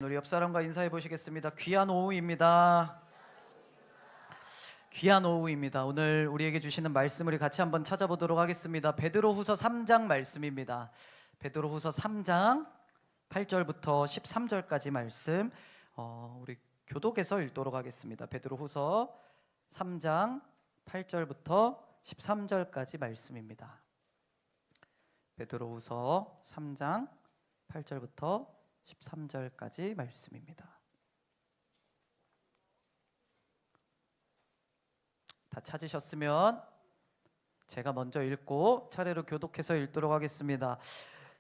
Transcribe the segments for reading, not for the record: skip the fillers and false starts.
우리 옆 사람과 인사해 보시겠습니다. 귀한 오후입니다. 귀한 오후입니다. 오늘 우리에게 주시는 말씀을 같이 한번 찾아보도록 하겠습니다. 베드로후서 3장 말씀입니다. 베드로후서 3장 8절부터 13절까지 말씀 우리 교독에서 읽도록 하겠습니다. 베드로후서 3장 8절부터 13절까지 말씀입니다. 베드로후서 3장 8절부터 13절까지 말씀입니다. 다 찾으셨으면 제가 먼저 읽고 차례로 교독해서 읽도록 하겠습니다.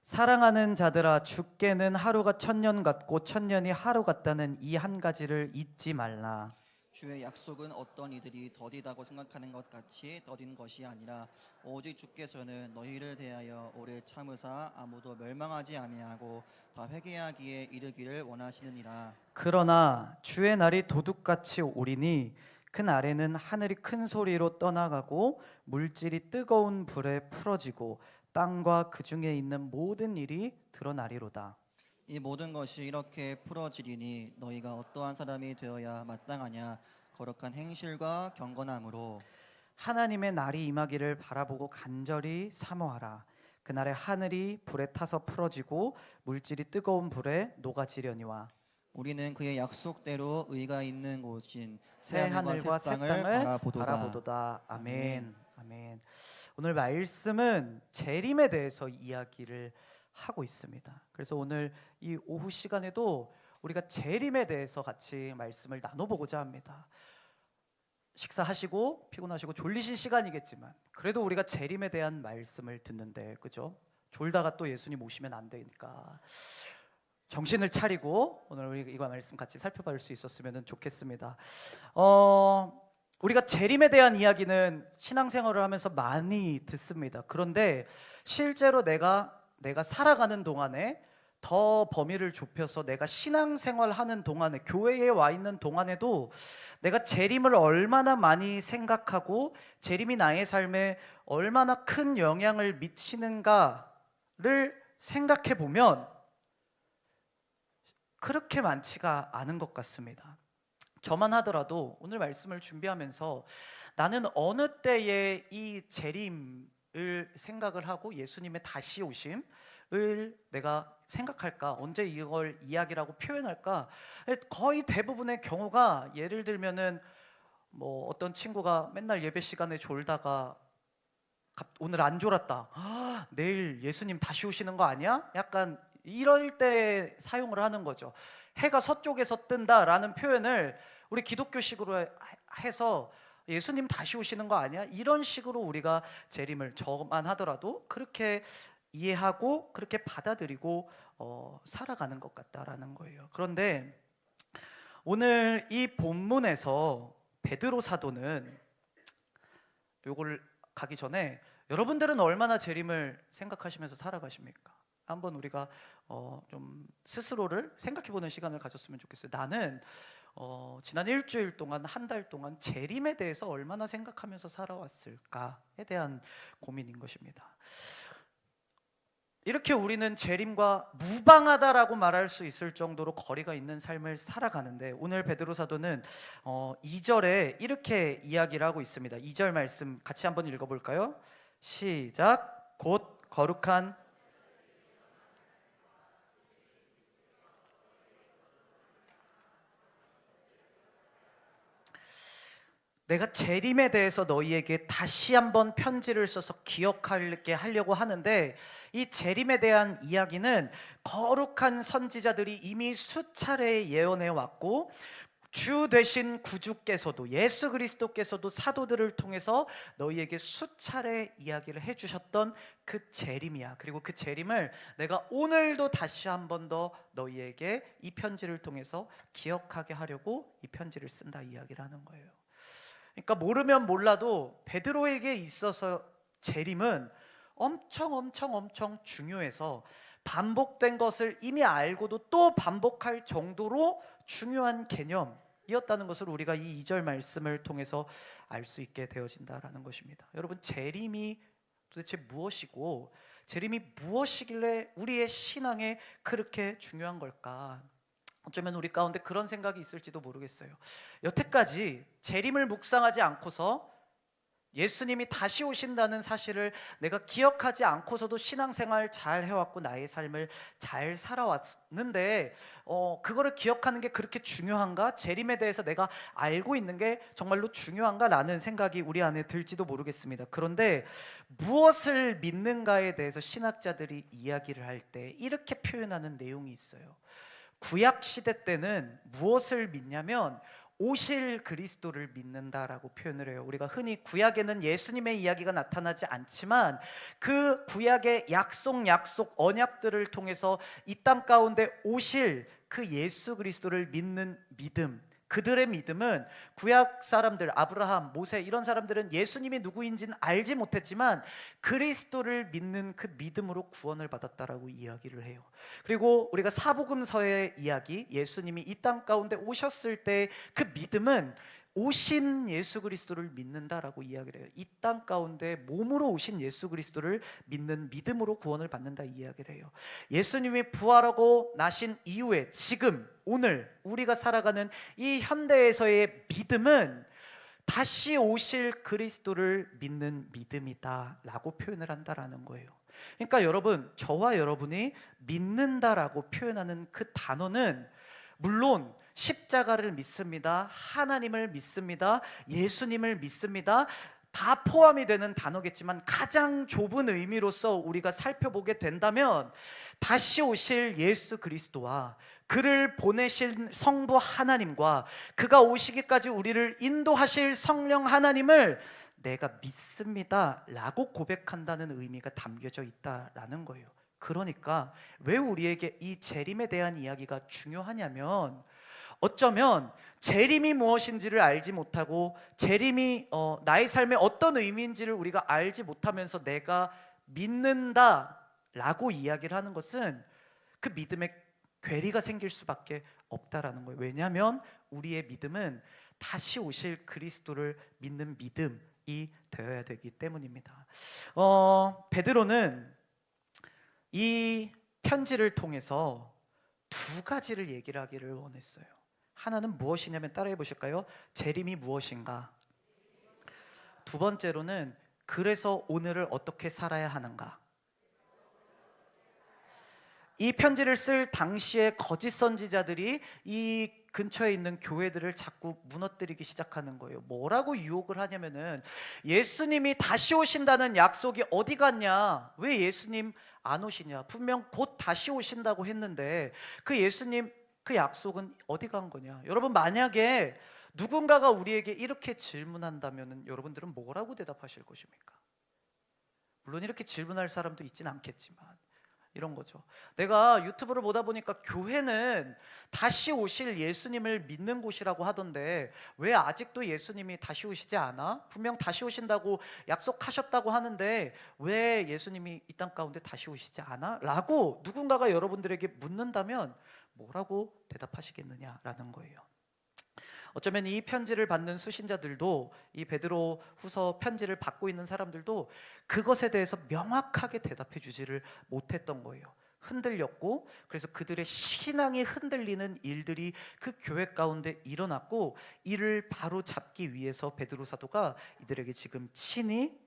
사랑하는 자들아, 주께는 하루가 천년 같고 천년이 하루 같다는 이 한 가지를 잊지 말라. 주의 약속은 어떤 이들이 더디다고 생각하는 것 같이 더딘 것이 아니라 오직 주께서는 너희를 대하여 오래 참으사 아무도 멸망하지 아니하고 다 회개하기에 이르기를 원하시느니라. 그러나 주의 날이 도둑같이 오리니 그 날에는 하늘이 큰 소리로 떠나가고 물질이 뜨거운 불에 풀어지고 땅과 그 중에 있는 모든 일이 드러나리로다. 이 모든 것이 이렇게 풀어지리니 너희가 어떠한 사람이 되어야 마땅하냐. 거룩한 행실과 경건함으로 하나님의 날이 임하기를 바라보고 간절히 사모하라. 그날에 하늘이 불에 타서 풀어지고 물질이 뜨거운 불에 녹아지려니와 우리는 그의 약속대로 의가 있는 곳인 새 하늘과 새 땅을 바라보도다. 아멘. 아멘. 오늘 말씀은 재림에 대해서 이야기를 하고 있습니다. 그래서 오늘 이 오후 시간에도 우리가 재림에 대해서 같이 말씀을 나눠보고자 합니다. 식사하시고 피곤하시고 졸리신 시간이겠지만 그래도 우리가 재림에 대한 말씀을 듣는데, 그죠? 졸다가 또 예수님 오시면 안 되니까 정신을 차리고 오늘 우리 이거 말씀 같이 살펴볼 수 있었으면 좋겠습니다. 우리가 재림에 대한 이야기는 신앙생활을 하면서 많이 듣습니다. 그런데 실제로 내가 살아가는 동안에 더 범위를 좁혀서 내가 신앙생활 하는 동안에, 교회에 와 있는 동안에도 내가 재림을 얼마나 많이 생각하고 재림이 나의 삶에 얼마나 큰 영향을 미치는가를 생각해 보면 그렇게 많지가 않은 것 같습니다. 저만 하더라도 오늘 말씀을 준비하면서 나는 어느 때에 이 재림을 생각을 하고 예수님의 다시 오심을 내가 생각할까, 언제 이걸 이야기라고 표현할까, 거의 대부분의 경우가, 예를 들면은 뭐 어떤 친구가 맨날 예배 시간에 졸다가 오늘 안 졸았다, 내일 예수님 다시 오시는 거 아니야? 약간 이럴 때 사용을 하는 거죠. 해가 서쪽에서 뜬다라는 표현을 우리 기독교식으로 해서 예수님 다시 오시는 거 아니야? 이런 식으로 우리가 재림을, 저만 하더라도 그렇게 이해하고 그렇게 받아들이고 살아가는 것 같다라는 거예요. 그런데 오늘 이 본문에서 베드로 사도는, 요걸 가기 전에 여러분들은 얼마나 재림을 생각하시면서 살아가십니까? 한번 우리가 좀 스스로를 생각해보는 시간을 가졌으면 좋겠어요. 나는 지난 일주일 동안, 한 달 동안 재림에 대해서 얼마나 생각하면서 살아왔을까에 대한 고민인 것입니다. 이렇게 우리는 재림과 무방하다라고 말할 수 있을 정도로 거리가 있는 삶을 살아가는데, 오늘 베드로 사도는 2절에 이렇게 이야기를 하고 있습니다. 2절 말씀 같이 한번 읽어볼까요? 시작. 곧 거룩한 내가 재림에 대해서 너희에게 다시 한번 편지를 써서 기억하게 하려고 하는데, 이 재림에 대한 이야기는 거룩한 선지자들이 이미 수차례 예언해 왔고, 주 되신 구주께서도, 예수 그리스도께서도 사도들을 통해서 너희에게 수차례 이야기를 해주셨던 그 재림이야. 그리고 그 재림을 내가 오늘도 다시 한 번 더 너희에게 이 편지를 통해서 기억하게 하려고 이 편지를 쓴다, 이야기를 하는 거예요. 그러니까 모르면 몰라도 베드로에게 있어서 재림은 엄청 중요해서, 반복된 것을 이미 알고도 또 반복할 정도로 중요한 개념이었다는 것을 우리가 이 2절 말씀을 통해서 알 수 있게 되어진다라는 것입니다. 여러분, 재림이 도대체 무엇이고 재림이 무엇이길래 우리의 신앙에 그렇게 중요한 걸까? 어쩌면 우리 가운데 그런 생각이 있을지도 모르겠어요. 여태까지 재림을 묵상하지 않고서 예수님이 다시 오신다는 사실을 내가 기억하지 않고서도 신앙생활 잘 해왔고 나의 삶을 잘 살아왔는데 그거를 기억하는 게 그렇게 중요한가? 재림에 대해서 내가 알고 있는 게 정말로 중요한가? 라는 생각이 우리 안에 들지도 모르겠습니다. 그런데 무엇을 믿는가에 대해서 신학자들이 이야기를 할 때 이렇게 표현하는 내용이 있어요. 구약 시대 때는 무엇을 믿냐면 오실 그리스도를 믿는다라고 표현을 해요. 우리가 흔히 구약에는 예수님의 이야기가 나타나지 않지만 그 구약의 약속 언약들을 통해서 이 땅 가운데 오실 그 예수 그리스도를 믿는 믿음, 그들의 믿음은 구약 사람들, 아브라함, 모세 이런 사람들은 예수님이 누구인지는 알지 못했지만 그리스도를 믿는 그 믿음으로 구원을 받았다라고 이야기를 해요. 그리고 우리가 사복음서의 이야기, 예수님이 이 땅 가운데 오셨을 때 그 믿음은 오신 예수 그리스도를 믿는다라고 이야기를 해요. 이 땅 가운데 몸으로 오신 예수 그리스도를 믿는 믿음으로 구원을 받는다 이야기를 해요. 예수님이 부활하고 나신 이후에 지금 오늘 우리가 살아가는 이 현대에서의 믿음은 다시 오실 그리스도를 믿는 믿음이다라고 표현을 한다라는 거예요. 그러니까 여러분, 저와 여러분이 믿는다라고 표현하는 그 단어는 물론 십자가를 믿습니다, 하나님을 믿습니다, 예수님을 믿습니다, 다 포함이 되는 단어겠지만 가장 좁은 의미로서 우리가 살펴보게 된다면 다시 오실 예수 그리스도와 그를 보내신 성부 하나님과 그가 오시기까지 우리를 인도하실 성령 하나님을 내가 믿습니다 라고 고백한다는 의미가 담겨져 있다라는 거예요. 그러니까 왜 우리에게 이 재림에 대한 이야기가 중요하냐면 어쩌면 재림이 무엇인지를 알지 못하고 재림이 나의 삶에 어떤 의미인지를 우리가 알지 못하면서 내가 믿는다라고 이야기를 하는 것은 그 믿음에 괴리가 생길 수밖에 없다라는 거예요. 왜냐하면 우리의 믿음은 다시 오실 그리스도를 믿는 믿음이 되어야 되기 때문입니다. 베드로는 이 편지를 통해서 두 가지를 얘기를 하기를 원했어요. 하나는 무엇이냐면 따라해 보실까요? 재림이 무엇인가? 두 번째로는 그래서 오늘을 어떻게 살아야 하는가? 이 편지를 쓸 당시에 거짓 선지자들이 이 근처에 있는 교회들을 자꾸 무너뜨리기 시작하는 거예요. 뭐라고 유혹을 하냐면은 예수님이 다시 오신다는 약속이 어디 갔냐? 왜 예수님 안 오시냐? 분명 곧 다시 오신다고 했는데 그 예수님 그 약속은 어디 간 거냐? 여러분, 만약에 누군가가 우리에게 이렇게 질문한다면 여러분들은 뭐라고 대답하실 것입니까? 물론 이렇게 질문할 사람도 있지는 않겠지만 이런 거죠. 내가 유튜브를 보다 보니까 교회는 다시 오실 예수님을 믿는 곳이라고 하던데 왜 아직도 예수님이 다시 오시지 않아? 분명 다시 오신다고 약속하셨다고 하는데 왜 예수님이 이 땅 가운데 다시 오시지 않아? 라고 누군가가 여러분들에게 묻는다면 뭐라고 대답하시겠느냐라는 거예요. 어쩌면 이 편지를 받는 수신자들도 이 베드로 후서 편지를 받고 있는 사람들도 그것에 대해서 명확하게 대답해 주지를 못했던 거예요. 흔들렸고 그래서 그들의 신앙이 흔들리는 일들이 그 교회 가운데 일어났고 이를 바로 잡기 위해서 베드로 사도가 이들에게 지금 친히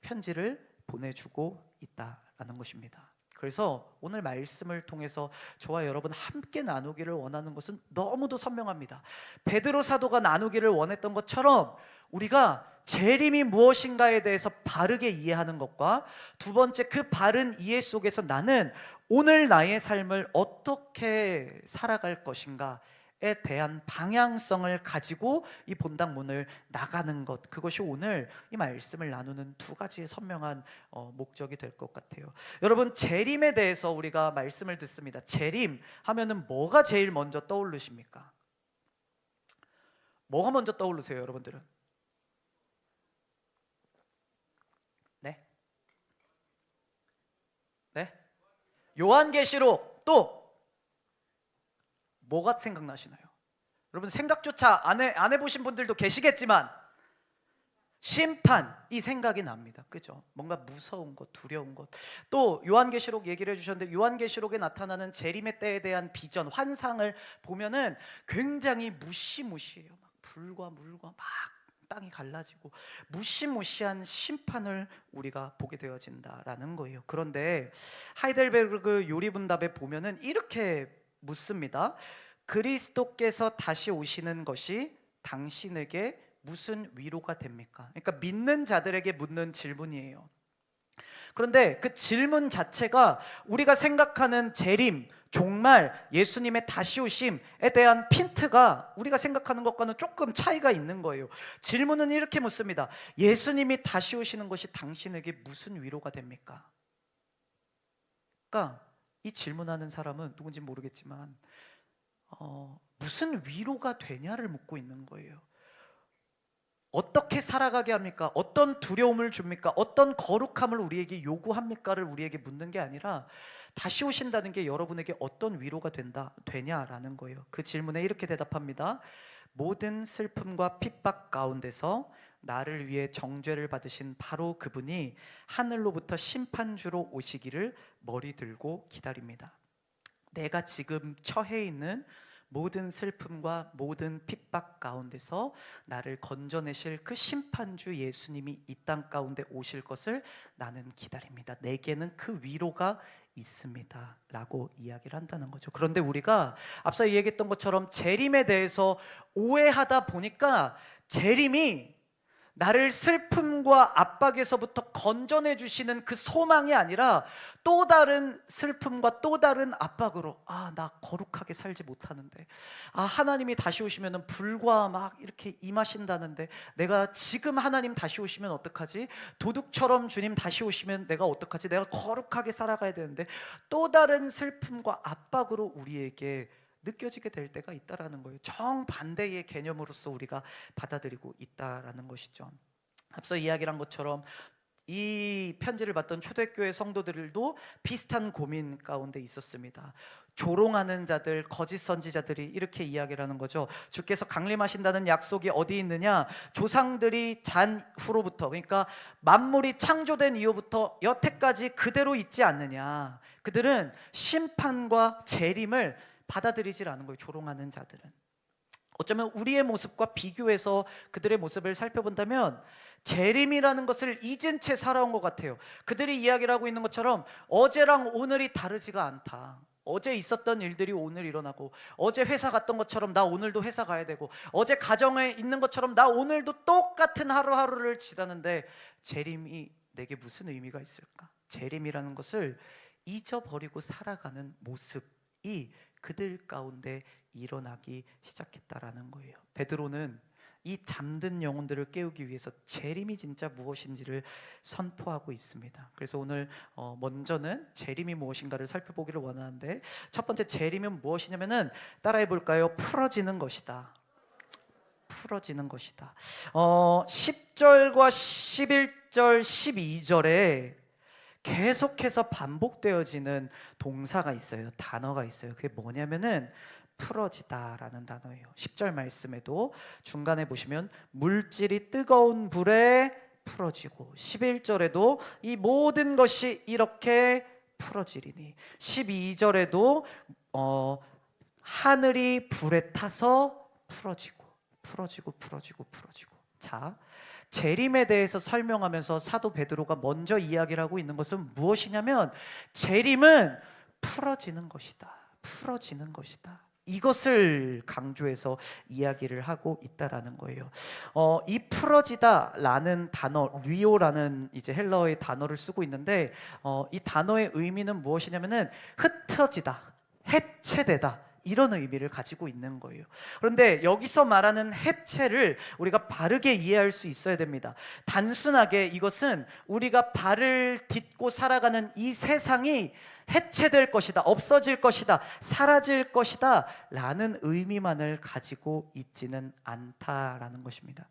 편지를 보내주고 있다라는 것입니다. 그래서 오늘 말씀을 통해서 저와 여러분 함께 나누기를 원하는 것은 너무도 선명합니다. 베드로 사도가 나누기를 원했던 것처럼 우리가 재림이 무엇인가에 대해서 바르게 이해하는 것과 두 번째 그 바른 이해 속에서 나는 오늘 나의 삶을 어떻게 살아갈 것인가 에 대한 방향성을 가지고 이 본당 문을 나가는 것, 그것이 오늘 이 말씀을 나누는 두 가지의 선명한 목적이 될 것 같아요. 여러분, 재림에 대해서 우리가 말씀을 듣습니다. 재림 하면은 뭐가 제일 먼저 떠오르십니까? 뭐가 먼저 떠오르세요, 여러분들은? 네? 네? 요한계시록, 또 뭐가 생각나시나요? 여러분, 생각조차 안 해보신 분들도 계시겠지만 심판, 이 생각이 납니다. 그죠? 뭔가 무서운 것, 두려운 것. 또 요한계시록 얘기를 해주셨는데, 요한계시록에 나타나는 재림의 때에 대한 비전, 환상을 보면은 굉장히 무시무시해요. 막 불과 물과 막 땅이 갈라지고 무시무시한 심판을 우리가 보게 되어진다라는 거예요. 그런데 하이델베르그 요리분답에 보면은 이렇게 묻습니다. 그리스도께서 다시 오시는 것이 당신에게 무슨 위로가 됩니까? 그러니까 믿는 자들에게 묻는 질문이에요. 그런데 그 질문 자체가 우리가 생각하는 재림, 종말, 예수님의 다시 오심에 대한 핀트가 우리가 생각하는 것과는 조금 차이가 있는 거예요. 질문은 이렇게 묻습니다. 예수님이 다시 오시는 것이 당신에게 무슨 위로가 됩니까? 그러니까 이 질문하는 사람은 누군지 모르겠지만 무슨 위로가 되냐를 묻고 있는 거예요. 어떻게 살아가게 합니까? 어떤 두려움을 줍니까? 어떤 거룩함을 우리에게 요구합니까를 우리에게 묻는 게 아니라 다시 오신다는 게 여러분에게 어떤 위로가 되냐라는 거예요. 그 질문에 이렇게 대답합니다. 모든 슬픔과 핍박 가운데서 나를 위해 정죄를 받으신 바로 그분이 하늘로부터 심판주로 오시기를 머리 들고 기다립니다. 내가 지금 처해 있는 모든 슬픔과 모든 핍박 가운데서 나를 건져내실 그 심판주 예수님이 이 땅 가운데 오실 것을 나는 기다립니다. 내게는 그 위로가 있습니다 라고 이야기를 한다는 거죠. 그런데 우리가 앞서 얘기했던 것처럼 재림에 대해서 오해하다 보니까 재림이 나를 슬픔과 압박에서부터 건져내 주시는 그 소망이 아니라 또 다른 슬픔과 또 다른 압박으로 나 거룩하게 살지 못하는데, 하나님이 다시 오시면 불과 막 이렇게 임하신다는데 내가 지금 하나님 다시 오시면 어떡하지? 도둑처럼 주님 다시 오시면 내가 어떡하지? 내가 거룩하게 살아가야 되는데, 또 다른 슬픔과 압박으로 우리에게 느껴지게 될 때가 있다라는 거예요. 정반대의 개념으로서 우리가 받아들이고 있다라는 것이죠. 앞서 이야기한 것처럼 이 편지를 받던 초대교회 성도들도 비슷한 고민 가운데 있었습니다. 조롱하는 자들, 거짓 선지자들이 이렇게 이야기를 하는 거죠. 주께서 강림하신다는 약속이 어디 있느냐? 조상들이 잔 후로부터, 그러니까 만물이 창조된 이후부터 여태까지 그대로 있지 않느냐. 그들은 심판과 재림을 받아들이질 않은 거예요. 조롱하는 자들은. 어쩌면 우리의 모습과 비교해서 그들의 모습을 살펴본다면 재림이라는 것을 잊은 채 살아온 것 같아요. 그들이 이야기를 하고 있는 것처럼 어제랑 오늘이 다르지가 않다. 어제 있었던 일들이 오늘 일어나고, 어제 회사 갔던 것처럼 나 오늘도 회사 가야 되고, 어제 가정에 있는 것처럼 나 오늘도 똑같은 하루하루를 지나는데 재림이 내게 무슨 의미가 있을까? 재림이라는 것을 잊어버리고 살아가는 모습이 그들 가운데 일어나기 시작했다라는 거예요. 베드로는 이 잠든 영혼들을 깨우기 위해서 재림이 진짜 무엇인지를 선포하고 있습니다. 그래서 오늘 먼저는 재림이 무엇인가를 살펴보기를 원하는데, 첫 번째 재림은 무엇이냐면은 따라해 볼까요? 풀어지는 것이다. 풀어지는 것이다. 10절과 11절, 12절에 계속해서 반복되어지는 동사가 있어요. 단어가 있어요. 그게 뭐냐면은 풀어지다라는 단어예요. 10절 말씀에도 중간에 보시면 물질이 뜨거운 불에 풀어지고, 11절에도 이 모든 것이 이렇게 풀어지리니, 12절에도 하늘이 불에 타서 풀어지고. 자, 재림에 대해서 설명하면서 사도 베드로가 먼저 이야기를 하고 있는 것은 무엇이냐면, 재림은 풀어지는 것이다. 이것을 강조해서 이야기를 하고 있다라는 거예요. 이 풀어지다라는 단어, 리오라는 이제 헬러의 단어를 쓰고 있는데, 이 단어의 의미는 무엇이냐면은 흩어지다, 해체되다, 이런 의미를 가지고 있는 거예요. 그런데 여기서 말하는 해체를 우리가 바르게 이해할 수 있어야 됩니다. 단순하게 이것은 우리가 발을 딛고 살아가는 이 세상이 해체될 것이다, 없어질 것이다, 사라질 것이다 라는 의미만을 가지고 있지는 않다라는 것입니다.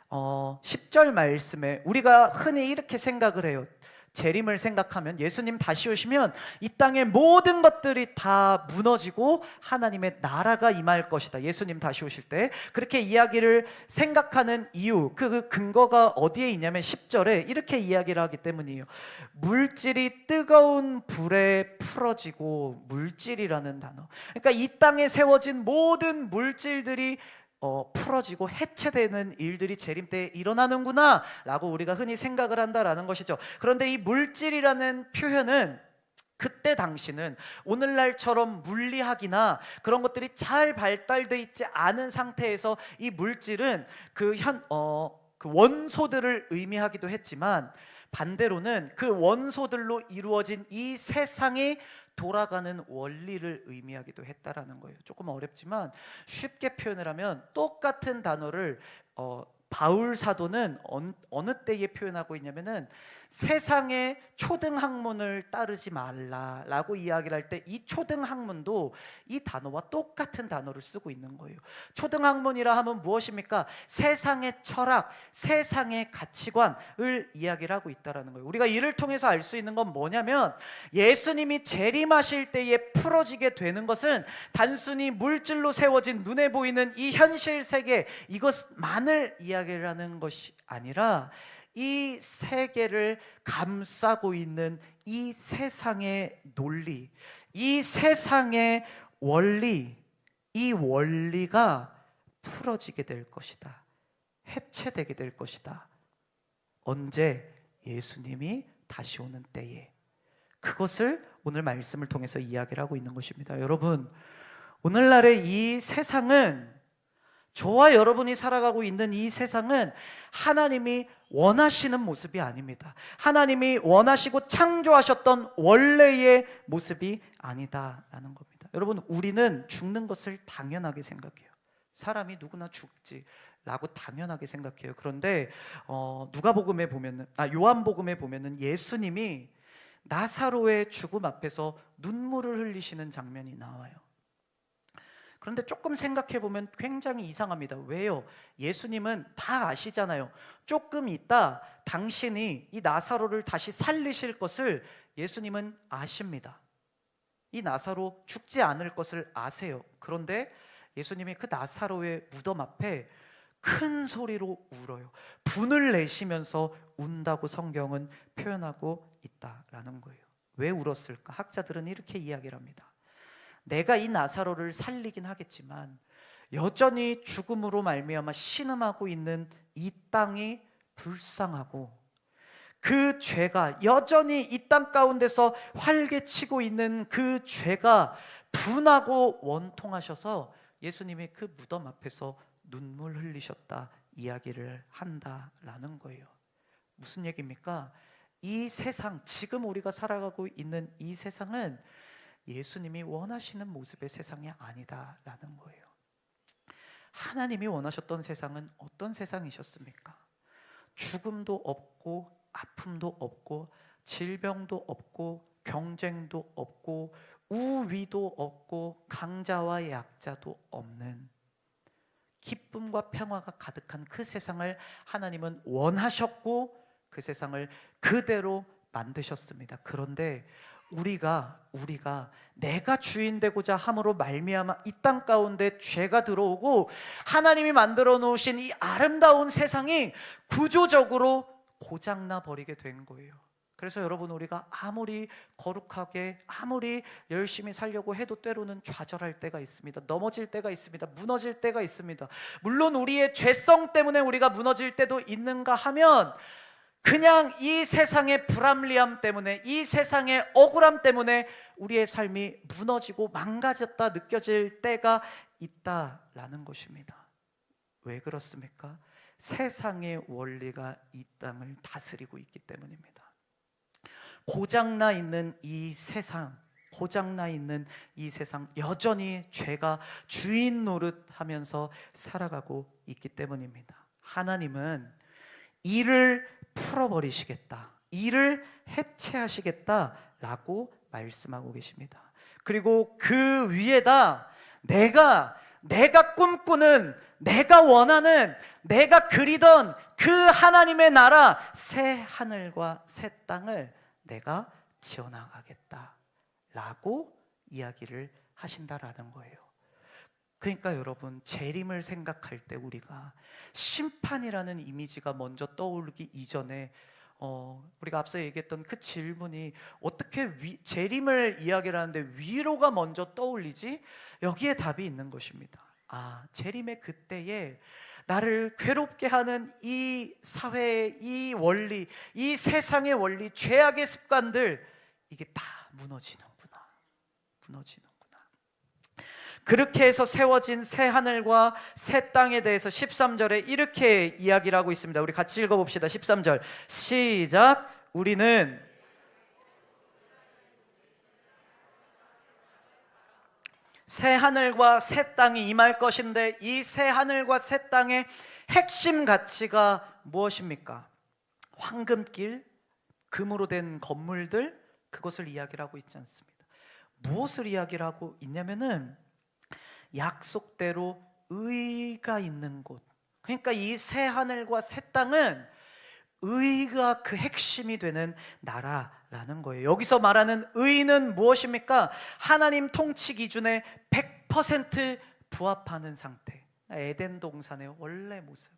10절 말씀에 우리가 흔히 이렇게 생각을 해요. 재림을 생각하면, 예수님 다시 오시면 이 땅의 모든 것들이 다 무너지고 하나님의 나라가 임할 것이다, 예수님 다시 오실 때. 그렇게 이야기를 생각하는 이유, 그 근거가 어디에 있냐면 10절에 이렇게 이야기를 하기 때문이에요. 물질이 뜨거운 불에 풀어지고, 물질이라는 단어, 그러니까 이 땅에 세워진 모든 물질들이 풀어지고 해체되는 일들이 재림 때에 일어나는구나 라고 우리가 흔히 생각을 한다라는 것이죠. 그런데 이 물질이라는 표현은 그때 당시는 오늘날처럼 물리학이나 그런 것들이 잘 발달되어 있지 않은 상태에서 이 물질은 그 원소들을 의미하기도 했지만, 반대로는 그 원소들로 이루어진 이 세상이 돌아가는 원리를 의미하기도 했다라는 거예요. 조금 어렵지만 쉽게 표현을 하면, 똑같은 단어를 바울 사도는 어느 때에 표현하고 있냐면은 세상의 초등학문을 따르지 말라라고 이야기를 할 때, 이 초등학문도 이 단어와 똑같은 단어를 쓰고 있는 거예요. 초등학문이라 하면 무엇입니까? 세상의 철학, 세상의 가치관을 이야기를 하고 있다라는 거예요. 우리가 이를 통해서 알 수 있는 건 뭐냐면, 예수님이 재림하실 때에 풀어지게 되는 것은 단순히 물질로 세워진 눈에 보이는 이 현실 세계, 이것만을 이야기를 하는 것이 아니라 이 세계를 감싸고 있는 이 세상의 논리, 이 세상의 원리, 이 원리가 풀어지게 될 것이다, 해체되게 될 것이다. 언제? 예수님이 다시 오는 때에. 그것을 오늘 말씀을 통해서 이야기를 하고 있는 것입니다. 여러분, 오늘날의 이 세상은, 저와 여러분이 살아가고 있는 이 세상은 하나님이 원하시는 모습이 아닙니다. 하나님이 원하시고 창조하셨던 원래의 모습이 아니다라는 겁니다. 여러분, 우리는 죽는 것을 당연하게 생각해요. 사람이 누구나 죽지라고 당연하게 생각해요. 그런데 누가복음에 보면은, 요한복음에 보면은 예수님이 나사로의 죽음 앞에서 눈물을 흘리시는 장면이 나와요. 그런데 조금 생각해 보면 굉장히 이상합니다. 왜요? 예수님은 다 아시잖아요. 조금 있다 당신이 이 나사로를 다시 살리실 것을 예수님은 아십니다. 이 나사로 죽지 않을 것을 아세요. 그런데 예수님이 그 나사로의 무덤 앞에 큰 소리로 울어요. 분을 내시면서 운다고 성경은 표현하고 있다라는 거예요. 왜 울었을까? 학자들은 이렇게 이야기를 합니다. 내가 이 나사로를 살리긴 하겠지만 여전히 죽음으로 말미암아 신음하고 있는 이 땅이 불쌍하고, 그 죄가 여전히 이 땅 가운데서 활개치고 있는 그 죄가 분하고 원통하셔서 예수님이 그 무덤 앞에서 눈물 흘리셨다 이야기를 한다라는 거예요. 무슨 얘기입니까? 이 세상, 지금 우리가 살아가고 있는 이 세상은 예수님이 원하시는 모습의 세상이 아니다라는 거예요. 하나님이 원하셨던 세상은 어떤 세상이셨습니까? 죽음도 없고, 아픔도 없고, 질병도 없고, 경쟁도 없고, 우위도 없고, 강자와 약자도 없는 기쁨과 평화가 가득한 그 세상을 하나님은 원하셨고, 그 세상을 그대로 만드셨습니다. 그런데 우리가 내가 주인 되고자 함으로 말미암아 이 땅 가운데 죄가 들어오고, 하나님이 만들어 놓으신 이 아름다운 세상이 구조적으로 고장나 버리게 된 거예요. 그래서 여러분, 우리가 아무리 거룩하게, 아무리 열심히 살려고 해도 때로는 좌절할 때가 있습니다. 넘어질 때가 있습니다. 무너질 때가 있습니다. 물론 우리의 죄성 때문에 우리가 무너질 때도 있는가 하면, 그냥 이 세상의 불합리함 때문에, 이 세상의 억울함 때문에 우리의 삶이 무너지고 망가졌다 느껴질 때가 있다라는 것입니다. 왜 그렇습니까? 세상의 원리가 이 땅을 다스리고 있기 때문입니다. 고장나 있는 이 세상, 여전히 죄가 주인 노릇하면서 살아가고 있기 때문입니다. 하나님은 이를 풀어버리시겠다, 이를 해체하시겠다라고 말씀하고 계십니다. 그리고 그 위에다 내가 꿈꾸는, 내가 원하는, 내가 그리던 그 하나님의 나라, 새 하늘과 새 땅을 내가 지어나가겠다라고 이야기를 하신다라는 거예요. 그러니까 여러분, 재림을 생각할 때 우리가 심판이라는 이미지가 먼저 떠오르기 이전에 우리가 앞서 얘기했던 그 질문이 어떻게 재림을 이야기를 하는데 위로가 먼저 떠올리지? 여기에 답이 있는 것입니다. 재림의 그때에 나를 괴롭게 하는 이 사회의 이 원리, 이 세상의 원리, 죄악의 습관들, 이게 다 무너지는구나. 그렇게 해서 세워진 새 하늘과 새 땅에 대해서 13절에 이렇게 이야기를 하고 있습니다. 우리 같이 읽어봅시다. 13절 시작. 우리는 새 하늘과 새 땅이 임할 것인데, 이 새 하늘과 새 땅의 핵심 가치가 무엇입니까? 황금길, 금으로 된 건물들, 그것을 이야기를 하고 있지 않습니다. 무엇을 이야기를 하고 있냐면은 약속대로 의가 있는 곳. 그러니까 이 새 하늘과 새 땅은 의가 그 핵심이 되는 나라라는 거예요. 여기서 말하는 의는 무엇입니까? 하나님 통치 기준에 100% 부합하는 상태. 에덴 동산의 원래 모습.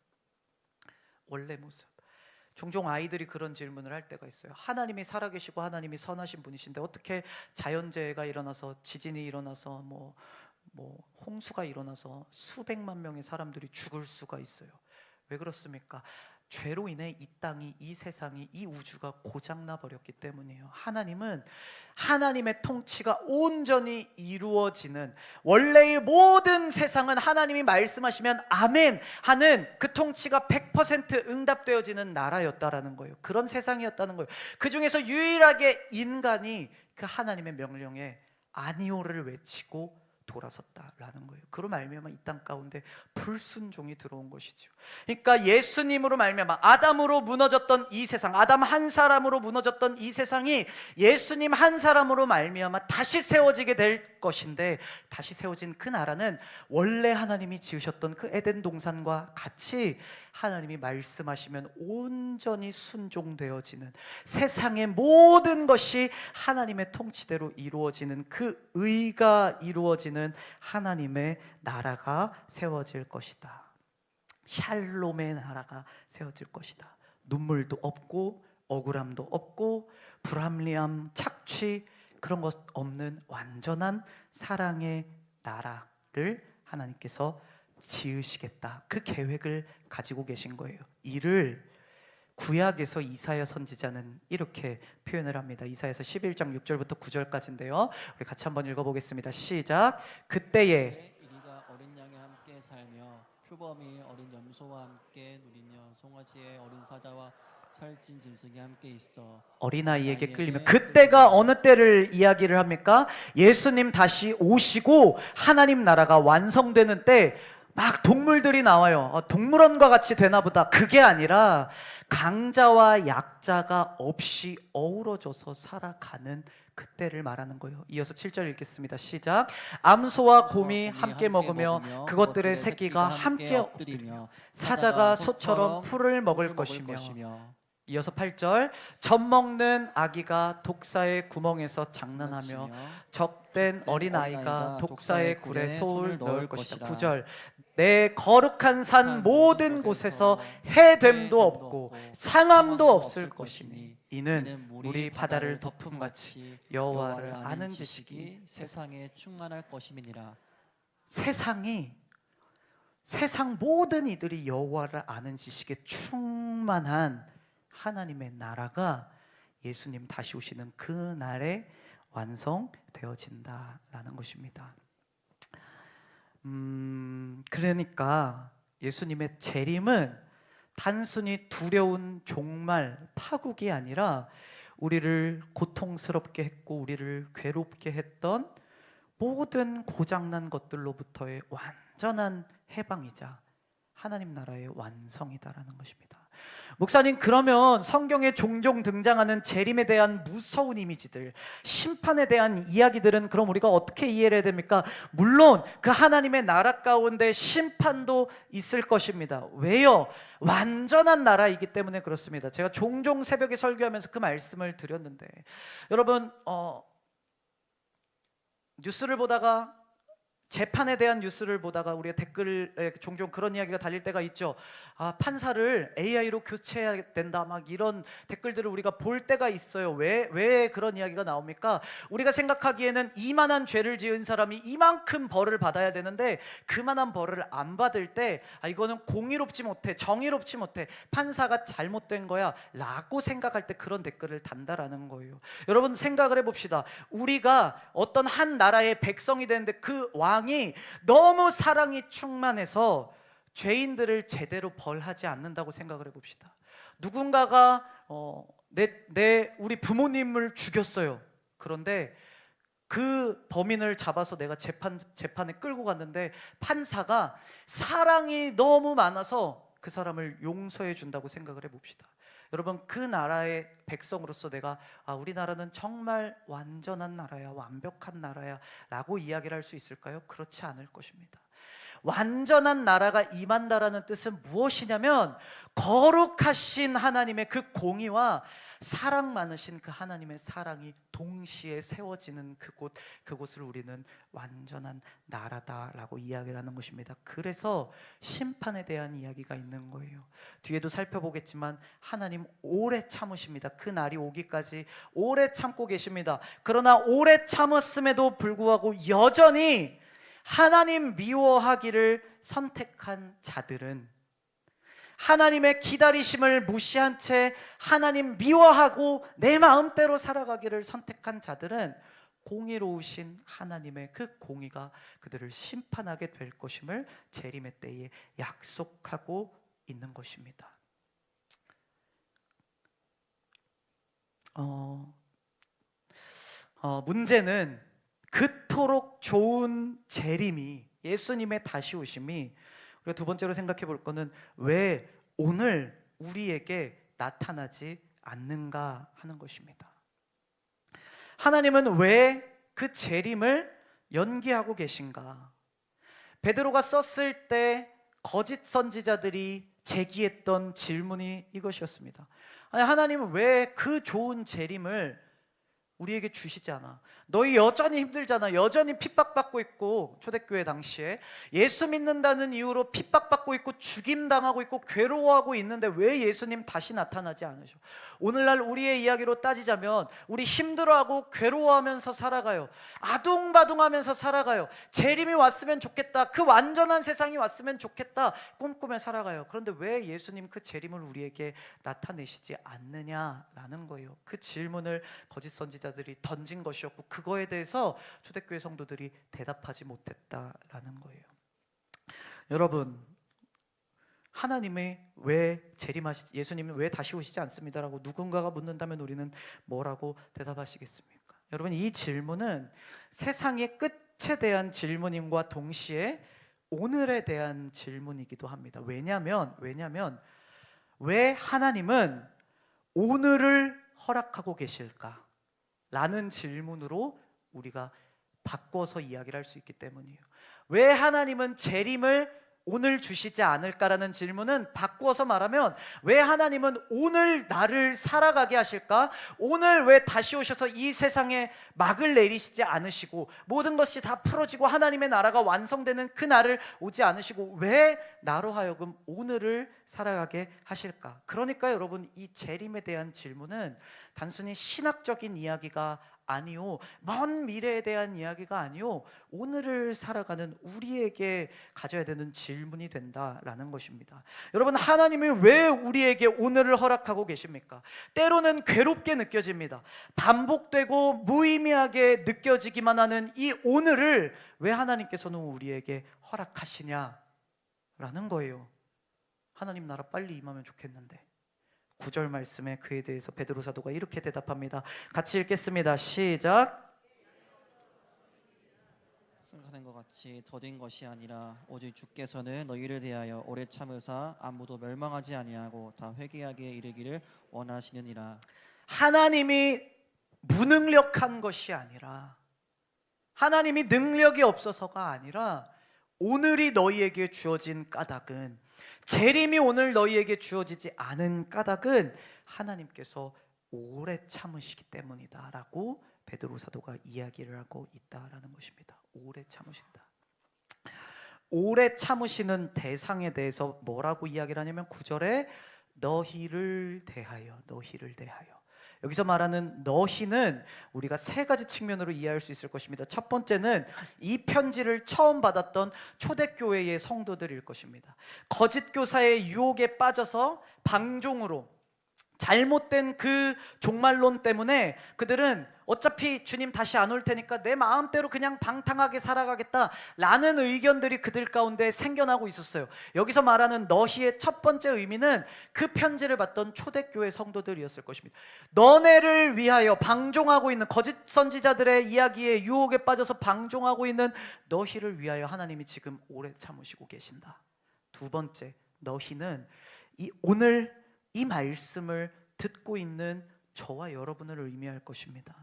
종종 아이들이 그런 질문을 할 때가 있어요. 하나님이 살아계시고 하나님이 선하신 분이신데 어떻게 자연재해가 일어나서, 지진이 일어나서 뭐 홍수가 일어나서 수백만 명의 사람들이 죽을 수가 있어요? 왜 그렇습니까? 죄로 인해 이 땅이, 이 세상이, 이 우주가 고장나 버렸기 때문이에요. 하나님은 하나님의 통치가 온전히 이루어지는, 원래의 모든 세상은 하나님이 말씀하시면 아멘 하는 그 통치가 100% 응답되어지는 나라였다라는 거예요. 그런 세상이었다는 거예요. 그 중에서 유일하게 인간이 그 하나님의 명령에 아니오를 외치고 돌아섰다라는 거예요. 그로 말미암아 이 땅 가운데 불순종이 들어온 것이죠. 그러니까 예수님으로 말미암아 아담으로 무너졌던 이 세상, 아담 한 사람으로 무너졌던 이 세상이 예수님 한 사람으로 말미암아 다시 세워지게 될 것인데, 다시 세워진 그 나라는 원래 하나님이 지으셨던 그 에덴 동산과 같이 하나님이 말씀하시면 온전히 순종되어지는, 세상의 모든 것이 하나님의 통치대로 이루어지는, 그 의가 이루어지는 하나님의 나라가 세워질 것이다. 샬롬의 나라가 세워질 것이다. 눈물도 없고 억울함도 없고 불합리함, 착취, 그런 것 없는 완전한 사랑의 나라를 하나님께서 지으시겠다. 그 계획을 가지고 계신 거예요. 이를 구약에서 이사야 선지자는 이렇게 표현을 합니다. 이사야서 11장 6절부터 9절까지인데요. 우리 같이 한번 읽어보겠습니다. 시작. 그때에 이리가 어린 양이 함께 살며 표범이 어린 염소와 함께 누리며 송아지의 어린 사자와 살찐 짐승이 함께 있어 어린아이에게 끌리면, 그때가 어느 때를 이야기를 합니까? 예수님 다시 오시고 하나님 나라가 완성되는 때 막 동물들이 나와요. 동물원과 같이 되나 보다. 그게 아니라 강자와 약자가 없이 어우러져서 살아가는 그때를 말하는 거예요. 이어서 7절 읽겠습니다. 시작. 암소와 곰이 함께 먹으며 그것들의 새끼가 함께 엎드리며 사자가 소처럼 풀을 먹을 것이며. 이어서 8절. 젖먹는 아기가 독사의 구멍에서 장난하며 적된 어린아이가 독사의 굴에 손을 넣을 것이다. 9절. 내 거룩한 산 모든 곳에서 해됨도 없고 상함도 없을 것이니 이는 물이 바다를 덮음같이 여호와를 아는 지식이 세상에 충만할 것임이니라. 세상 모든 이들이 여호와를 아는 지식에 충만한 하나님의 나라가 예수님 다시 오시는 그 날에 완성되어진다라는 것입니다. 그러니까 예수님의 재림은 단순히 두려운 종말, 파국이 아니라 우리를 고통스럽게 했고 우리를 괴롭게 했던 모든 고장난 것들로부터의 완전한 해방이자 하나님 나라의 완성이다라는 것입니다. 목사님, 그러면 성경에 종종 등장하는 재림에 대한 무서운 이미지들, 심판에 대한 이야기들은 그럼 우리가 어떻게 이해를 해야 됩니까? 물론 그 하나님의 나라 가운데 심판도 있을 것입니다. 왜요? 완전한 나라이기 때문에 그렇습니다. 제가 종종 새벽에 설교하면서 그 말씀을 드렸는데, 여러분 뉴스를 보다가, 재판에 대한 뉴스를 보다가 우리가 댓글에 종종 그런 이야기가 달릴 때가 있죠. 판사를 AI로 교체해야 된다, 막 이런 댓글들을 우리가 볼 때가 있어요. 왜 그런 이야기가 나옵니까? 우리가 생각하기에는 이만한 죄를 지은 사람이 이만큼 벌을 받아야 되는데 그만한 벌을 안 받을 때 이거는 공의롭지 못해, 정의롭지 못해, 판사가 잘못된 거야 라고 생각할 때 그런 댓글을 단다라는 거예요. 여러분, 생각을 해봅시다. 우리가 어떤 한 나라의 백성이 되는데 그 왕이 너무 사랑이 충만해서 죄인들을 제대로 벌하지 않는다고 생각을 해봅시다. 누군가가 우리 부모님을 죽였어요. 그런데 그 범인을 잡아서 내가 재판에 끌고 갔는데 판사가 사랑이 너무 많아서 그 사람을 용서해 준다고 생각을 해봅시다. 여러분, 그 나라의 백성으로서 내가 우리나라는 정말 완전한 나라야, 완벽한 나라야 라고 이야기를 할 수 있을까요? 그렇지 않을 것입니다. 완전한 나라가 임한다라는 뜻은 무엇이냐면, 거룩하신 하나님의 그 공의와 사랑 많으신 그 하나님의 사랑이 동시에 세워지는 그곳을 우리는 완전한 나라다라고 이야기를 하는 것입니다. 그래서 심판에 대한 이야기가 있는 거예요. 뒤에도 살펴보겠지만 하나님 오래 참으십니다. 그 날이 오기까지 오래 참고 계십니다. 그러나 오래 참았음에도 불구하고 여전히 하나님 미워하기를 선택한 자들은, 하나님의 기다리심을 무시한 채 하나님 미워하고 내 마음대로 살아가기를 선택한 자들은 공의로우신 하나님의 그 공의가 그들을 심판하게 될 것임을 재림의 때에 약속하고 있는 것입니다. 문제는 그토록 좋은 재림이, 예수님의 다시 오심이, 우리가 두 번째로 생각해 볼 거는 왜 오늘 우리에게 나타나지 않는가 하는 것입니다. 하나님은 왜 그 재림을 연기하고 계신가? 베드로가 썼을 때 거짓 선지자들이 제기했던 질문이 이것이었습니다. 하나님은 왜 그 좋은 재림을 우리에게 주시지 않아? 너희 여전히 힘들잖아. 여전히 핍박받고 있고, 초대교회 당시에 예수 믿는다는 이유로 핍박받고 있고 죽임당하고 있고 괴로워하고 있는데 왜 예수님 다시 나타나지 않으셔? 오늘날 우리의 이야기로 따지자면 우리 힘들어하고 괴로워하면서 살아가요. 아둥바둥하면서 살아가요. 재림이 왔으면 좋겠다, 그 완전한 세상이 왔으면 좋겠다 꿈꾸며 살아가요. 그런데 왜 예수님 그 재림을 우리에게 나타내시지 않느냐라는 거예요. 그 질문을 거짓 선지자들이 던진 것이었고, 그거에 대해서 초대교회 성도들이 대답하지 못했다라는 거예요. 여러분, 하나님이 왜 예수님이 왜 다시 오시지 않습니다라고 누군가가 묻는다면 우리는 뭐라고 대답하시겠습니까? 여러분, 이 질문은 세상의 끝에 대한 질문임과 동시에 오늘에 대한 질문이기도 합니다. 왜냐하면 왜 하나님은 오늘을 허락하고 계실까? 라는 질문으로 우리가 바꿔서 이야기를 할 수 있기 때문이에요. 왜 하나님은 재림을 오늘 주시지 않을까라는 질문은 바꾸어서 말하면, 왜 하나님은 오늘 나를 살아가게 하실까? 오늘 왜 다시 오셔서 이 세상에 막을 내리시지 않으시고 모든 것이 다 풀어지고 하나님의 나라가 완성되는 그 날을 오지 않으시고 왜 나로 하여금 오늘을 살아가게 하실까? 그러니까 여러분, 이 재림에 대한 질문은 단순히 신학적인 이야기가 아니요, 먼 미래에 대한 이야기가 아니요, 오늘을 살아가는 우리에게 가져야 되는 질문이 된다라는 것입니다. 여러분, 하나님이 왜 우리에게 오늘을 허락하고 계십니까? 때로는 괴롭게 느껴집니다. 반복되고 무의미하게 느껴지기만 하는 이 오늘을 왜 하나님께서는 우리에게 허락하시냐라는 거예요. 하나님 나라 빨리 임하면 좋겠는데. 9절 말씀에 그에 대해서 베드로 사도가 이렇게 대답합니다. 같이 읽겠습니다. 시작. 생각하는 것 같이 더딘 것이 아니라 오직 주께서는 너희를 대하여 오래 참으사 아무도 멸망하지 아니하고 다 회개하기에 이르기를 원하시느니라. 하나님이 무능력한 것이 아니라, 하나님이 능력이 없어서가 아니라, 오늘이 너희에게 주어진 까닭은, 재림이 오늘 너희에게 주어지지 않은 까닭은 하나님께서 오래 참으시기 때문이다 라고 베드로 사도가 이야기를 하고 있다라는 것입니다. 오래 참으신다. 오래 참으시는 대상에 대해서 뭐라고 이야기를 하냐면 9절에 너희를 대하여, 너희를 대하여. 여기서 말하는 너희는 우리가 세 가지 측면으로 이해할 수 있을 것입니다. 첫 번째는 이 편지를 처음 받았던 초대교회의 성도들일 것입니다. 거짓 교사의 유혹에 빠져서 방종으로, 잘못된 그 종말론 때문에 그들은 어차피 주님 다시 안 올 테니까 내 마음대로 그냥 방탕하게 살아가겠다라는 의견들이 그들 가운데 생겨나고 있었어요. 여기서 말하는 너희의 첫 번째 의미는 그 편지를 받던 초대교회 성도들이었을 것입니다. 너네를 위하여 방종하고 있는 거짓 선지자들의 이야기에 유혹에 빠져서 방종하고 있는 너희를 위하여 하나님이 지금 오래 참으시고 계신다. 두 번째, 너희는 오늘 이 말씀을 듣고 있는 저와 여러분을 의미할 것입니다.